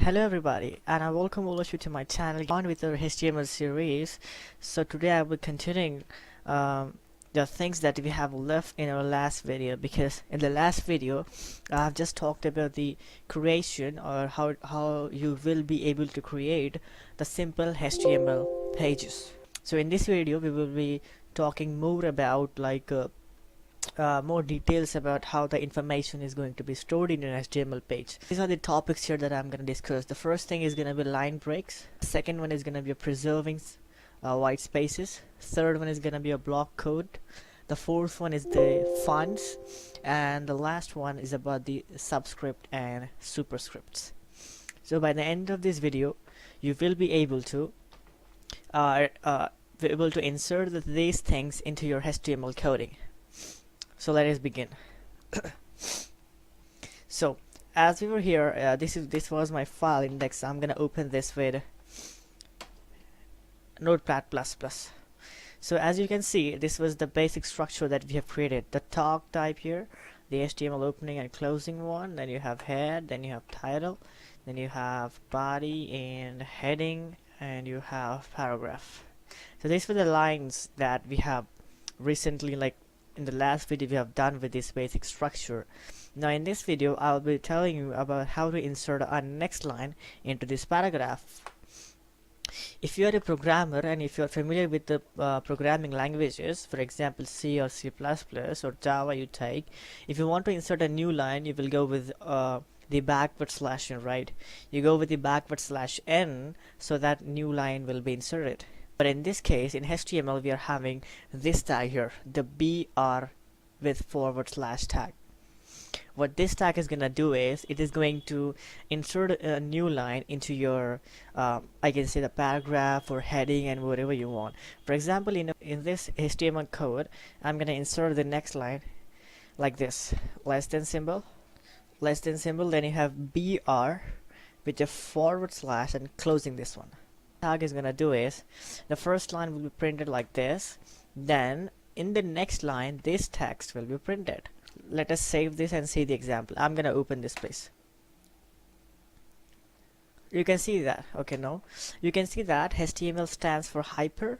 Hello everybody, and I welcome all of you to my channel on with our HTML series. So today I will be continuing the things that we have left in our last video, because in the last video I've just talked about the creation, or how you will be able to create the simple HTML pages. So in this video we will be talking more about more details about how the information is going to be stored in an HTML page. These are the topics here that I'm going to discuss. The first thing is going to be line breaks. The second one is going to be preserving white spaces. Third one is going to be a block code. The fourth one is the fonts, and the last one is about the subscript and superscripts. So by the end of this video you will be able to insert these things into your HTML coding. So let us begin. So as we were here, this was my file index. I'm gonna open this with Notepad++. So as you can see, this was the basic structure that we have created. The talk type here, the HTML opening and closing one, then you have head, then you have title, then you have body and heading, and you have paragraph. So these were the lines that we have recently, like in the last video, we have done with this basic structure. Now in this video I'll be telling you about how to insert our next line into this paragraph. If you are a programmer and if you are familiar with the programming languages, for example C or C++ or Java, you take, if you want to insert a new line, you will go with the /n, right? You go with the /n so that new line will be inserted. But in this case, in HTML, we are having this tag here, the BR with / tag. What this tag is gonna do is, it is going to insert a new line into your, I can say the paragraph or heading and whatever you want. For example, in this HTML code, I'm gonna insert the next line like this, less than symbol, then you have BR with a / and closing this one. Tag is gonna do is, the first line will be printed like this, then in the next line this text will be printed. Let us save this and see the example. I'm gonna open this place. You can see that, okay, no, you can see that HTML stands for hyper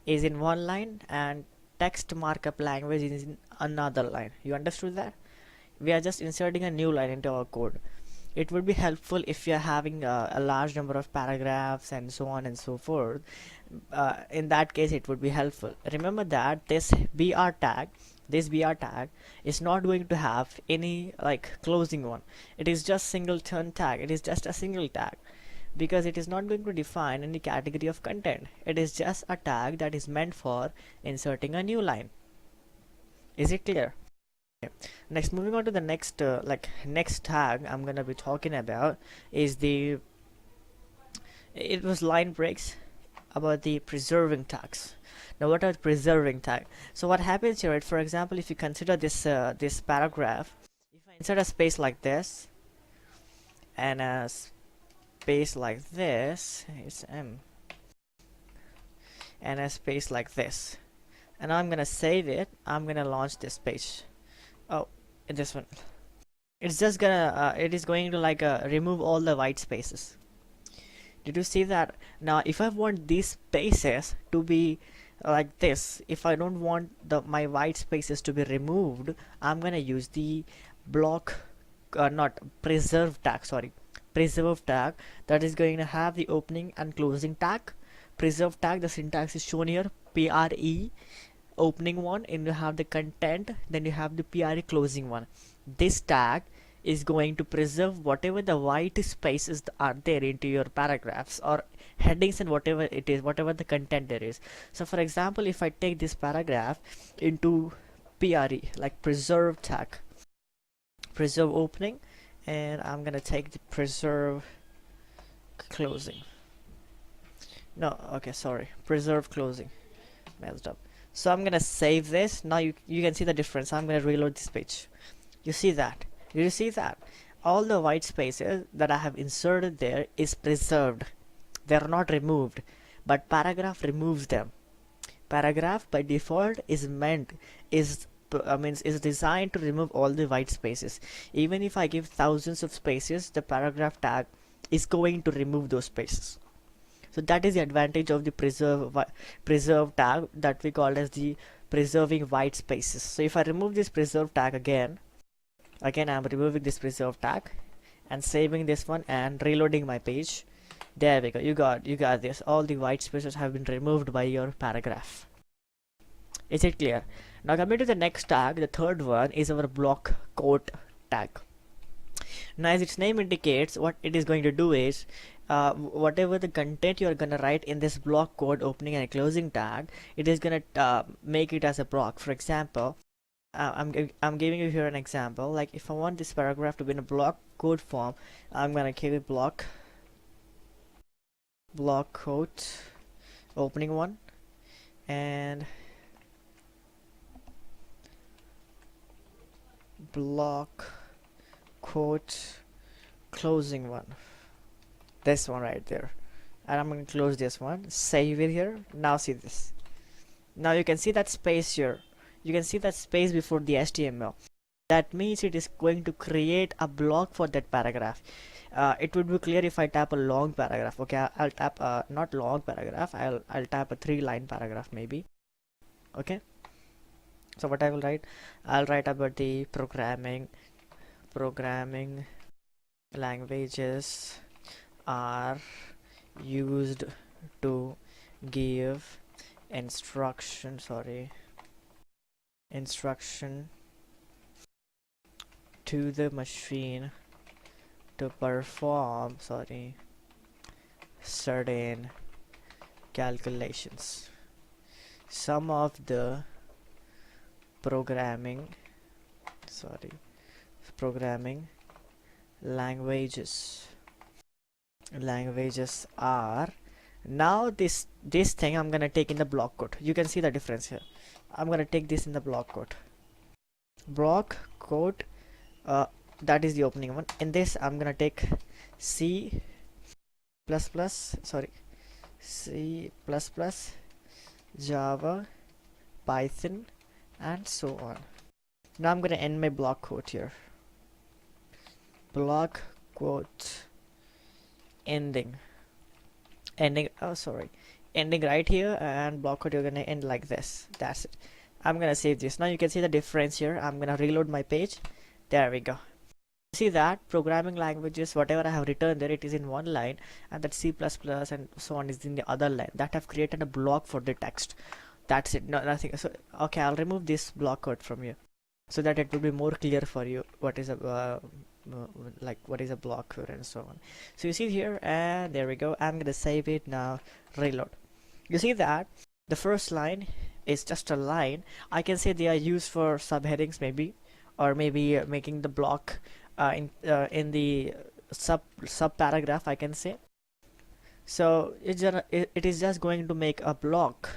is in one line and text markup language is in another line. You understood that? We are just inserting a new line into our code. It would be helpful if you're having a large number of paragraphs and so on and so forth. In that case, it would be helpful. Remember that this BR tag is not going to have any like closing one. It is just singleton tag. It is just a single tag, because it is not going to define any category of content. It is just a tag that is meant for inserting a new line. Is it clear? Next, moving on to the next next tag I'm gonna be talking about is it was line breaks, about the preserving tags. Now what are preserving tag? So what happens here, for example, if you consider this this paragraph, if I insert a space like this and a space like this, it's M, and a space like this, and I'm gonna save it, I'm gonna launch this page. Oh, this one, it's just gonna it is going to remove all the white spaces. Did you see that? Now if I want these spaces to be like this, if I don't want my white spaces to be removed, I'm gonna use the block not preserve tag, sorry, preserve tag, that is going to have the opening and closing tag. Preserve tag, the syntax is shown here, PRE opening one, and you have the content, then you have the PRE closing one. This tag is going to preserve whatever the white spaces are there into your paragraphs or headings and whatever it is, whatever the content there is. So for example, if I take this paragraph into PRE, like preserve tag, preserve opening, and I'm gonna take the preserve closing. No, okay, sorry, preserve closing, messed up. So I'm gonna save this. Now you can see the difference. I'm gonna reload this page. You see that? Did you see that? All the white spaces that I have inserted there is preserved. They are not removed, but paragraph removes them. Paragraph by default is designed to remove all the white spaces. Even if I give thousands of spaces, the paragraph tag is going to remove those spaces. So that is the advantage of the preserve tag that we call as the preserving white spaces. So if I remove this preserve tag again I'm removing this preserve tag and saving this one and reloading my page. There we go. You got this. All the white spaces have been removed by your paragraph. Is it clear? Now coming to the next tag, the third one is our block quote tag. Now as its name indicates, what it is going to do is whatever the content you are gonna write in this block quote opening and closing tag, it is gonna make it as a block. For example, I'm giving you here an example. Like if I want this paragraph to be in a block quote form, I'm gonna give it block quote opening one and block quote closing one, this one right there, and I'm going to close this one, save it here. Now see this. Now you can see that space here. You can see that space before the HTML. That means it is going to create a block for that paragraph. It would be clear if I tap a long paragraph. Okay, I'll tap not long paragraph, I'll tap a 3-line paragraph maybe. Okay, so what I will write, I'll write about the programming languages are used to give instruction to the machine to perform certain calculations. Some of the programming languages are, now this thing I'm gonna take in the block quote. You can see the difference here. I'm gonna take this in the block quote. That is the opening one. In this I'm gonna take C++, Java, Python, and so on. Now I'm gonna end my block quote here. Block quote ending right here, and block quote you're gonna end like this. That's it. I'm gonna save this. Now you can see the difference here. I'm gonna reload my page. There we go. See that programming languages, whatever I have written there, it is in one line, and that C++ and so on is in the other line. That have created a block for the text. That's it. No, nothing. So okay, I'll remove this block code from here so that it will be more clear for you what is a what is a block code and so on. So you see here, and there we go. I'm gonna save it now. Reload. You see that the first line is just a line. I can say they are used for subheadings maybe, or maybe making the block in the sub paragraph, I can say. So it is just going to make a block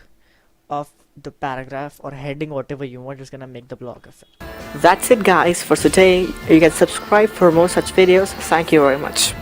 of the paragraph or heading, whatever you want. Is gonna make the block of it. That's it guys for today. You can subscribe for more such videos. Thank you very much.